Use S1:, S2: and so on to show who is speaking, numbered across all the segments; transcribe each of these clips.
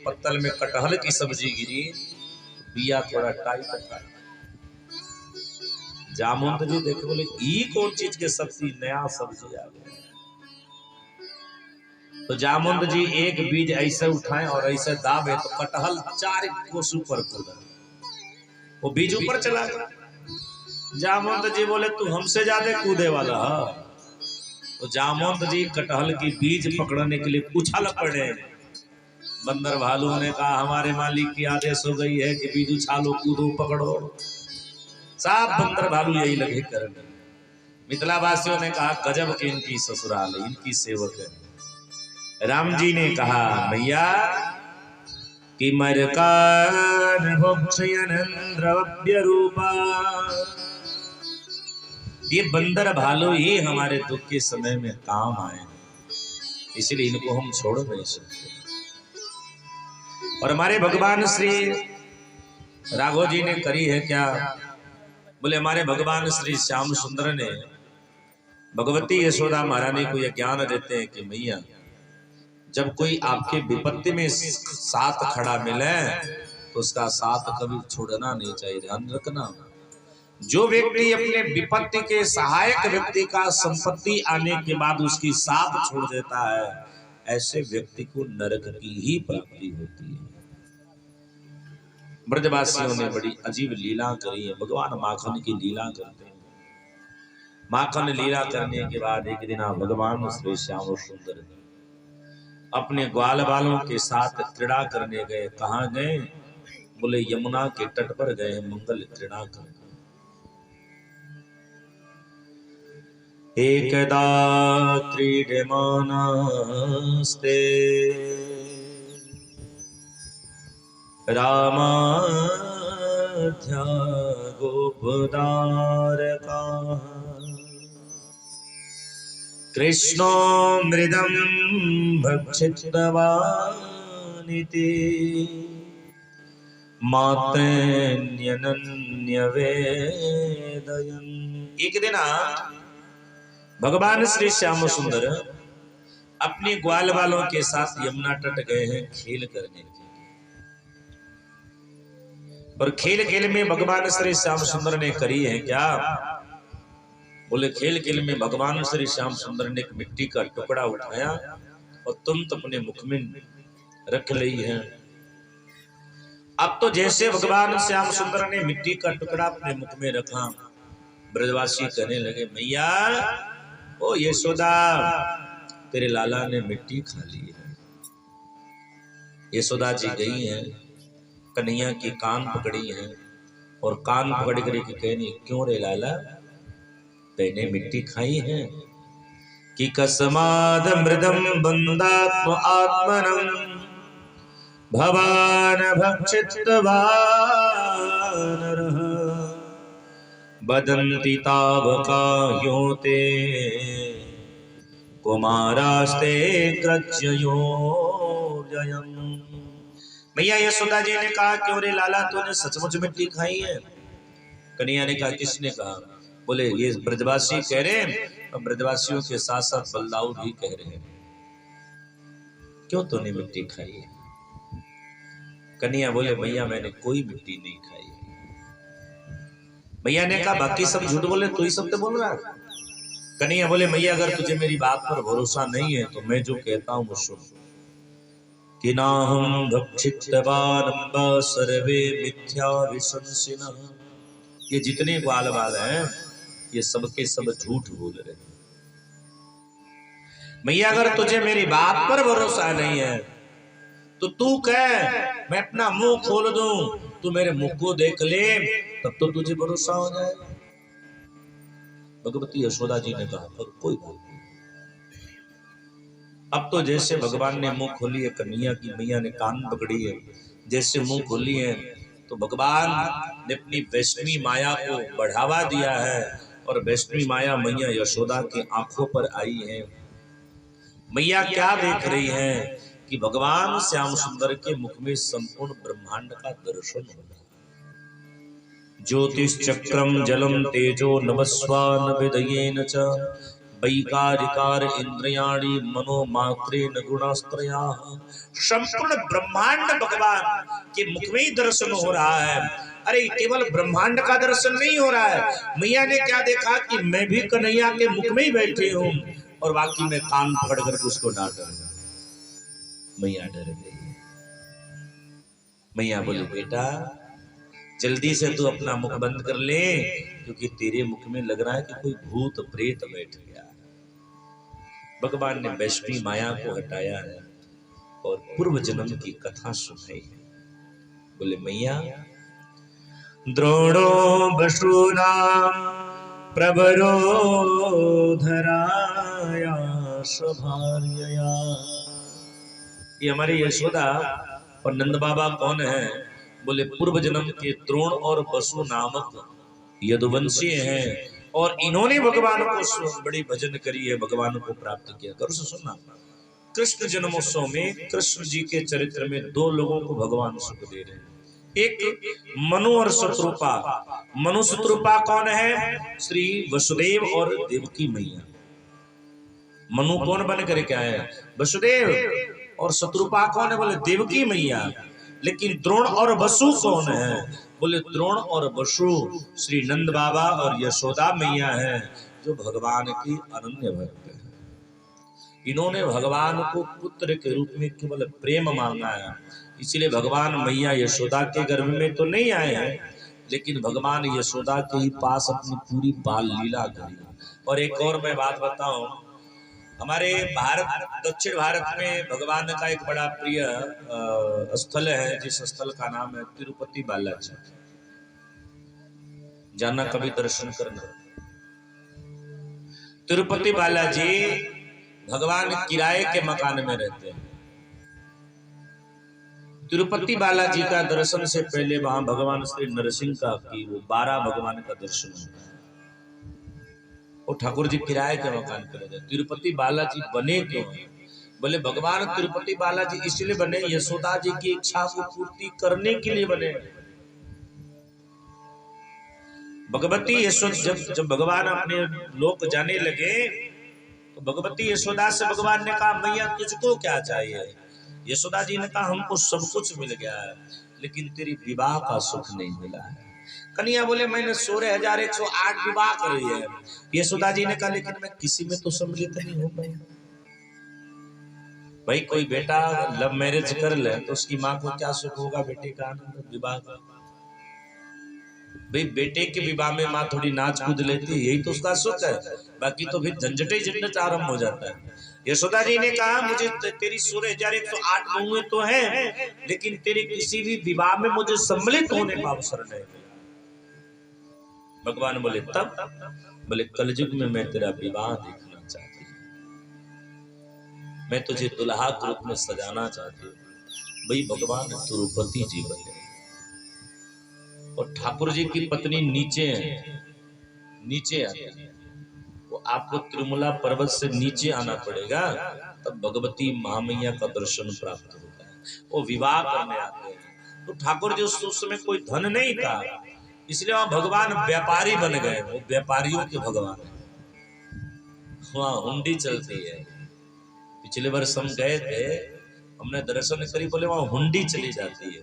S1: पत्तल में कटहल की सब्जी गिरी, बिया थोड़ा टाइट था। जामुन जी देखे बोले ई कौन चीज के सब्जी, नया सब्जी आ गया। तो जामुन जी एक बीज ऐसे उठाए और ऐसे दाबे तो कटहल 4 कोस ऊपर कूदा, वो बीज ऊपर चला गया। जामुन जी बोले तू हमसे ज्यादा कूदे वाला है। तो जामुन जी कटहल की बीज पकड़ने के लिए उछल पड़े। बंदर भालू ने कहा हमारे मालिक की आदेश हो गई है कि बीज उछालो कूदो पकड़ो। सब बंदर भालू यही लगे करने। मिथिला वासियों ने कहा गजब की इनकी ससुराल, इनकी सेवक है। राम जी ने कहा भैया कि मरकान भोक्षयनन्द्रव्य रूपा, ये बंदर भालू ही हमारे दुख के समय में काम आए, इसलिए इनको हम छोड़ नहीं सकते। और हमारे भगवान श्री राघव जी ने करी है क्या? बोले हमारे भगवान श्री श्याम सुंदर ने भगवती यशोदा महारानी को यह ज्ञान देते हैं कि मैया जब कोई आपके विपत्ति में साथ खड़ा मिले तो उसका साथ कभी छोड़ना नहीं चाहिए, ध्यान रखना। जो व्यक्ति अपने विपत्ति के सहायक व्यक्ति का संपत्ति आने के बाद उसकी साथ छोड़ देता है, ऐसे व्यक्ति को नरक की ही प्राप्ति होती है। ब्रजवासियों ने बड़ी अजीब लीला करी है। भगवान माखन की लीला करते हैं। माखन लीला करने के बाद एक दिन भगवान श्री श्याम सुंदर अपने ग्वाल बालों के साथ क्रीड़ा करने गए। कहाँ गए? बोले यमुना के तट पर गए मंगल क्रीड़ा करने। एकदा क्रीडमानस्ते रामाध्या गोपदारका कृष्णो मृदं भक्षितवानिति मातृन्यनन्यवेदयन्। एक दिन भगवान श्री श्याम सुंदर अपने ग्वाल वालों के साथ यमुना तट गए हैं खेल करने के लिए। और खेल खेल में भगवान श्री श्याम सुंदर ने करी है क्या? बोले खेल खेल में भगवान श्री श्याम सुंदर ने एक मिट्टी का टुकड़ा उठाया और तुरंत अपने मुख में रख ली है। अब तो जैसे भगवान श्याम सुंदर ने मिट्टी का टुकड़ा अपने मुख में रखा, ब्रजवासी कहने लगे मैया ओ यशोदा तेरे लाला ने मिट्टी खा ली है। यशोदा जी गई हैं, कन्हैया की कान पकड़ी है और कान पकड़ कर कहनी क्यों रे लाला तेने मिट्टी खाई है? कि कस्माद मृदम बंदात्म आत्मनम भवान भक्षितवानरः बदन्ति तावका योते कुमारास्ते कृज्ययो जयम्। मैया यशोदा जी ने कहा क्यों रे लाला तूने सचमुच मिट्टी खाई है? कन्हैया ने कहा किसने कहा? बोले ये ब्रजवासी कह रहे हैं और ब्रजवासियों के साथ साथ बलदाऊ भी कह रहे हैं। क्यों तूने मिट्टी खाई है? कन्हैया बोले भैया मैंने कोई मिट्टी नहीं खाई। भैया ने कहा बाकी सब झूठ बोले तू ही सत्य बोल रहा है। कन्हैया बोले मैया अगर तुझे मेरी बात पर भरोसा नहीं है तो मैं जो कहता हूं वो सुन। कि नाहं भक्षितवान् सर्वे मिथ्या विशंसिनः। ये जितने ग्वाल बाल हैं ये सबके सब झूठ बोल रहे हैं। मैया अगर तुझे मेरी बात पर भरोसा नहीं है तो तू कह मैं अपना मुंह खोल दूं, तू मेरे मुंह को देख ले तब तो तुझे भरोसा हो जाए। भगवती यशोदा जी ने कहा पर कोई बात नहीं। अब तो जैसे भगवान ने मुंह खोली है, कन्हैया की मैया ने कान पकड़ी है, जैसे मुंह खोली है तो भगवान ने अपनी वैष्णवी माया को बढ़ावा दिया है और वैष्णवी माया मैया यशोदा की आंखों पर आई है। मैया क्या देख रही हैं कि भगवान श्याम सुंदर के मुख में संपूर्ण ब्रह्मांड का दर्शन हो रहा है। ज्योतिष चक्रम जलम तेजो नभस्वान विदयेन च वैकारिकार इंद्रियाणि मनोमात्रेण गुणास्त्रया। संपूर्ण ब्रह्मांड भगवान के मुख में ही दर्शन हो रहा है। अरे केवल ब्रह्मांड का दर्शन नहीं हो रहा है, मैया ने क्या देखा कि मैं भी कन्हैया के मुख में ही बैठी हूँ और बाकी मैं कान पकड़ करके उसको डांट रहा। मैया डर गई। मैया बोले बेटा जल्दी से तू अपना मुख बंद कर ले, क्योंकि तेरे मुख में लग रहा है कि कोई भूत प्रेत बैठ गया। भगवान ने वैष्णवी माया को हटाया है और पूर्व जन्म की कथा सुनाई है। बोले मैया द्रोणो बशूनाम प्रवरो धराया स्वभार्यया। ये हमारी यशोदा और नंद बाबा कौन है? बोले पूर्व जन्म के द्रोण और बसु नामक यदुवंशी हैं और इन्होंने भगवान को बड़ी भजन करी है, भगवान को प्राप्त किया। करो सुनना, कृष्ण जन्मोत्सव में कृष्ण जी के चरित्र में दो लोगों को भगवान सुख दे रहे हैं, एक मनु और शत्रुपा। मनु शत्रुपा कौन है? श्री वसुदेव और देवकी मैया। मनु कौन बन करके आए? वसुदेव। और शत्रुपा कौन है? बोले देवकी मैया। लेकिन द्रोण और बसु कौन है? बोले द्रोण और बसु श्री नंद बाबा और यशोदा मैया है, जो भगवान की अनन्य भक्त है। इन्होंने भगवान को पुत्र के रूप में केवल प्रेम मांगा है, इसलिए भगवान मैया यशोदा के गर्भ में तो नहीं आए हैं, लेकिन भगवान यशोदा के ही पास अपनी पूरी बाल लीला करी। और एक और मैं बात बताऊं, हमारे भारत दक्षिण भारत में भगवान का एक बड़ा प्रिय स्थल है, जिस स्थल का नाम है तिरुपति बालाजी। जाना कभी दर्शन करना। तिरुपति बालाजी भगवान किराए के मकान में रहते हैं। तिरुपति बालाजी का दर्शन से पहले वहां भगवान श्री नरसिंह का की वो 12 भगवान का दर्शन होता है। और ठाकुर जी किराए के मकान पर रहते। तिरुपति बालाजी बने क्यों? बोले भगवान तिरुपति बालाजी इसलिए बने, यशोदा जी की इच्छा को पूर्ति करने के लिए बने। भगवती यशोदा जब भगवान अपने लोक जाने लगे तो भगवती यशोदा से भगवान ने कहा मैया तुझको क्या चाहिए? यशोदा जी ने कहा हमको सब कुछ मिल गया है, लेकिन तेरी विवाह का सुख नहीं मिला है। कन्हैया बोले मैंने 16,108 विवाह करी है। यशोदा जी ने कहा लेकिन मैं किसी में तो सम्मिलित नहीं हो पाई। भाई कोई बेटा लव मैरिज कर ले तो उसकी माँ को क्या सुख होगा? बेटे का आनंद, विवाह का। भाई बेटे के विवाह में माँ थोड़ी नाच कूद लेती है, यही तो उसका सुख है। बाकी तो फिर झंझटे झंझट आरंभ हो जाता है। यशोदा जी ने कहा मुझे तेरी 16,108 बहुएं तो हैं, लेकिन तेरे किसी भी विवाह में मुझे सम्मिलित होने का अवसर नहीं। भगवान बोले तब? बोले कलयुग में मैं तेरा विवाह देखना चाहती हूँ, मैं तुझे दुल्हा के रूप में सजाना चाहती हूँ। भाई भगवान तिरुपति जी बने और ठाकुर जी की पत्नी नीचे आती है। वो आपको तिरुमला पर्वत से नीचे आना पड़ेगा, तब भगवती महामैया का दर्शन प्राप्त होता है। वो विवाह करने आते हैं। तो ठाकुर जी उस समय कोई धन नहीं था, इसलिए वहां भगवान व्यापारी बन गए। वो व्यापारियों के भगवान है। वहां हुंडी चलती है। पिछले वर्ष हम गए थे, हमने दर्शन करी, बोले वहां हुंडी चली जाती है।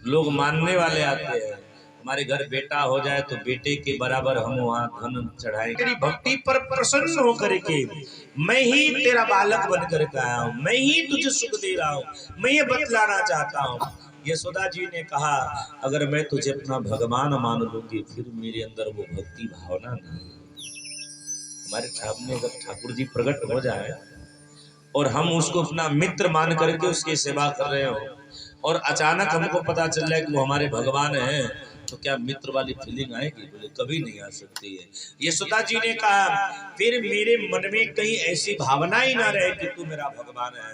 S1: लोग मानने वाले आते हैं, हमारे घर बेटा हो जाए तो बेटे के बराबर हम वहां धन चढ़ाएं। तेरी भक्ति पर प्रसन्न होकर के मैं ही तेरा बालक बनकर के आया हूं, मैं ही तुझे सुख दे रहा हूं, मैं ये बतलाना चाहता हूं। यशोदा जी ने कहा अगर मैं तुझे अपना भगवान मान लूंगी फिर मेरे अंदर वो भक्ति भावना नहीं। हमारे सामने अगर ठाकुर जी प्रकट हो जाए और हम उसको अपना मित्र मान करके उसकी सेवा कर रहे हो और अचानक हमको पता चल जाए कि वो हमारे भगवान हैं, तो क्या मित्र वाली फीलिंग आएगी? बोले कभी नहीं आ सकती है। यशोदा जी ने कहा फिर मेरे मन में कहीं ऐसी भावना ही ना रहे कि तू मेरा भगवान है।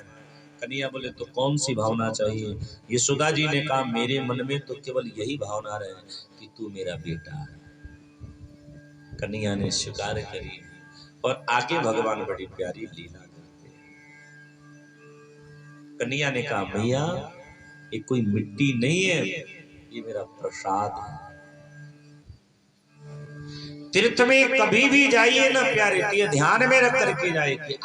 S1: कन्हैया बोले तो कौन सी भावना चाहिए? यशोदा जी ने कहा मेरे मन में तो केवल यही भावना रहे कि तू मेरा बेटा है। कन्हैया ने स्वीकार करी और आगे भगवान बड़ी प्यारी लीला करते हैं। कन्हैया ने कहा भैया ये कोई मिट्टी नहीं है, ये मेरा प्रसाद है। तीर्थ में कभी भी जाइए ना प्यारे, ये ध्यान में रख करके जाइए।